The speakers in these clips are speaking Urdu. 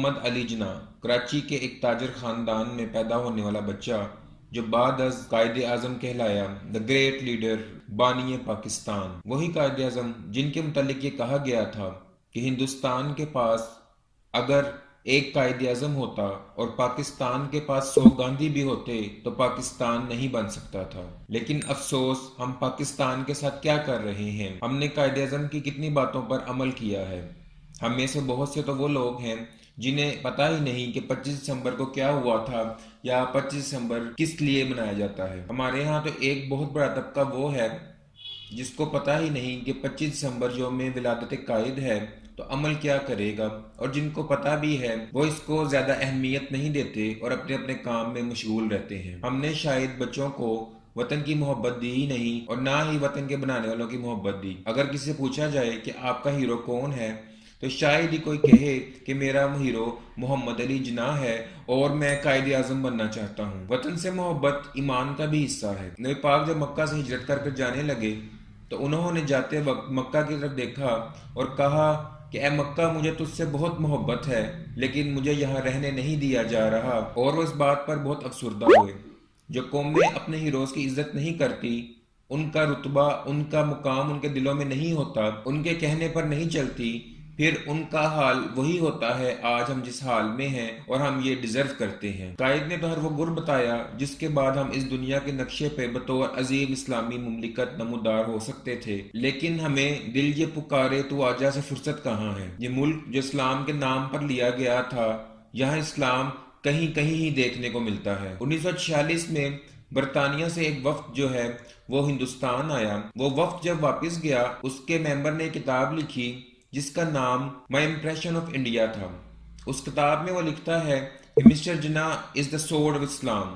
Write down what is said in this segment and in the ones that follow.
محمد علی جناح کراچی کے ایک تاجر خاندان میں پیدا ہونے والا بچہ جو بعد از Quaid Azam کہلایا، the great leader, بانی پاکستان، وہی قائد اعظم جن کے متعلق یہ کہا گیا تھا کہ ہندوستان کے پاس اگر ایک قائد اعظم ہوتا اور پاکستان کے پاس 100 گاندھی بھی ہوتے تو پاکستان نہیں بن سکتا تھا۔ لیکن افسوس، ہم پاکستان کے ساتھ کیا کر رہے ہیں؟ ہم نے قائد اعظم کی کتنی باتوں پر عمل کیا ہے؟ ہم میں سے بہت سے تو وہ لوگ ہیں جنہیں پتہ ہی نہیں کہ 25 دسمبر کو کیا ہوا تھا یا 25 دسمبر کس لیے منایا جاتا ہے۔ ہمارے ہاں تو ایک بہت بڑا طبقہ وہ ہے جس کو پتہ ہی نہیں کہ 25 دسمبر یوم ولادت قائد ہے تو عمل کیا کرے گا، اور جن کو پتہ بھی ہے وہ اس کو زیادہ اہمیت نہیں دیتے اور اپنے اپنے کام میں مشغول رہتے ہیں۔ ہم نے شاید بچوں کو وطن کی محبت دی ہی نہیں اور نہ ہی وطن کے بنانے والوں کی محبت دی۔ اگر کسی سے پوچھا جائے کہ آپ کا ہیرو کون ہے تو شاید ہی کوئی کہے کہ میرا ہیرو محمد علی جناح ہے اور میں قائد اعظم بننا چاہتا ہوں۔ وطن سے محبت ایمان کا بھی حصہ ہے۔ نبی پاک جب مکہ سے ہجرت کر جانے لگے تو انہوں نے جاتے وقت مکہ کی طرف دیکھا اور کہا کہ اے مکہ، مجھے تجھ سے بہت محبت ہے لیکن مجھے یہاں رہنے نہیں دیا جا رہا، اور وہ اس بات پر بہت افسردہ ہوئے۔ جو قومیں اپنے ہیروز کی عزت نہیں کرتی، ان کا رتبہ، ان کا مقام ان کے دلوں میں نہیں ہوتا، ان کے کہنے پر نہیں چلتی، پھر ان کا حال وہی ہوتا ہے آج ہم جس حال میں ہیں، اور ہم یہ ڈیزرو کرتے ہیں۔ قائد نے تو ہر وہ گر بتایا جس کے بعد ہم اس دنیا کے نقشے پہ بطور عظیم اسلامی مملکت نمودار ہو سکتے تھے، لیکن ہمیں دل یہ پکارے تو آجا سے فرصت کہاں ہے۔ یہ ملک جو اسلام کے نام پر لیا گیا تھا، یہاں اسلام کہیں کہیں ہی دیکھنے کو ملتا ہے۔ 1946 میں برطانیہ سے ایک وفد جو ہے وہ ہندوستان آیا۔ وہ وفد جب واپس گیا، اس کے ممبر نے ایک کتاب لکھی جس کا نام مائی امپریشن آف انڈیا تھا۔ اس کتاب میں وہ لکھتا ہے کہ Mr Jinnah is the sword of Islam.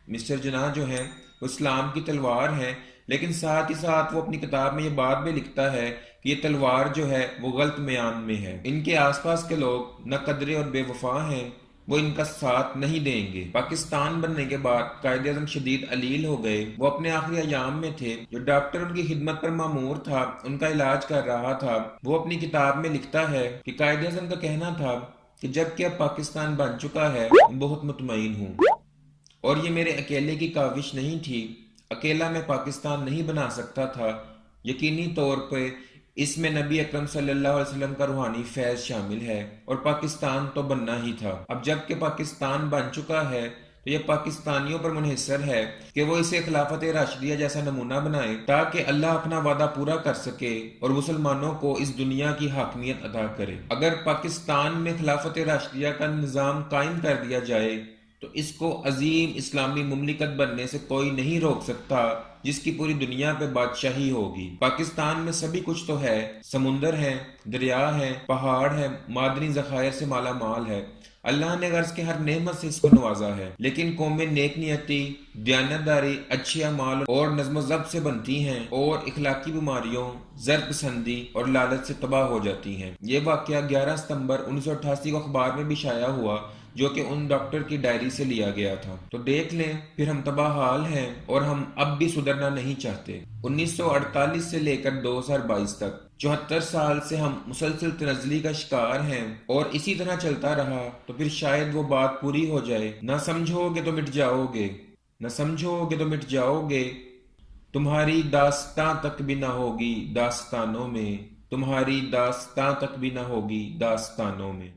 Mr Jinnah جو ہیں وہ اسلام کی تلوار ہیں، لیکن ساتھ ہی ساتھ وہ اپنی کتاب میں یہ بات بھی لکھتا ہے کہ یہ تلوار جو ہے وہ غلط میان میں ہے۔ ان کے آس پاس کے لوگ نہ قدرے اور بے وفا ہیں، وہ ان کا ساتھ نہیں دیں گے۔ پاکستان بننے کے بعد قائد اعظم شدید علیل ہو گئے۔ وہ اپنے آخری ایام میں تھے۔ جو ڈاکٹر ان کی خدمت پر مامور تھا، ان کا علاج کر رہا تھا، وہ اپنی کتاب میں لکھتا ہے کہ قائد اعظم کا کہنا تھا کہ جب کہ اب پاکستان بن چکا ہے، بہت مطمئن ہوں، اور یہ میرے اکیلے کی کاوش نہیں تھی۔ اکیلا میں پاکستان نہیں بنا سکتا تھا۔ یقینی طور پہ اس میں نبی اکرم صلی اللہ علیہ وسلم کا روحانی فیض شامل ہے، اور پاکستان تو بننا ہی تھا۔ اب جب کہ پاکستان بن چکا ہے تو یہ پاکستانیوں پر منحصر ہے کہ وہ اسے خلافت راشدیہ جیسا نمونہ بنائے تاکہ اللہ اپنا وعدہ پورا کر سکے اور مسلمانوں کو اس دنیا کی حاکمیت عطا کرے۔ اگر پاکستان میں خلافت راشدیہ کا نظام قائم کر دیا جائے تو اس کو عظیم اسلامی مملکت بننے سے کوئی نہیں روک سکتا جس کی پوری دنیا پہ بادشاہی ہوگی۔ پاکستان میں سبھی کچھ تو ہے، سمندر ہیں، دریا ہیں، پہاڑ ہیں، معدنی ذخائر سے مالا مال ہے۔ اللہ نے غرض کے ہر نعمت سے اس کو نوازا ہے، لیکن قومیں نیک نیتی، دیانتداری، اچھے اعمال اور نظم و ضبط سے بنتی ہیں اور اخلاقی بیماریوں، زر پسندی اور لالچ سے تباہ ہو جاتی ہیں۔ یہ واقعہ 11 ستمبر 1988 کو اخبار میں بھی شائع ہوا، جو کہ ان ڈاکٹر کی ڈائری سے لیا گیا تھا۔ تو دیکھ لیں، پھر ہم تباہ حال ہیں اور ہم اب بھی سدھرنا نہیں چاہتے۔ 1948 سے لے کر 2022 تک 74 سال سے ہم مسلسل تنزلی کا شکار ہیں، اور اسی طرح چلتا رہا تو پھر شاید وہ بات پوری ہو جائے، نہ سمجھو گے تو مٹ جاؤ گے، نہ سمجھو گے تو مٹ جاؤ گے، تمہاری داستاں تک بھی نہ ہوگی داستانوں میں، تمہاری داستاں تک بھی نہ ہوگی داستانوں میں۔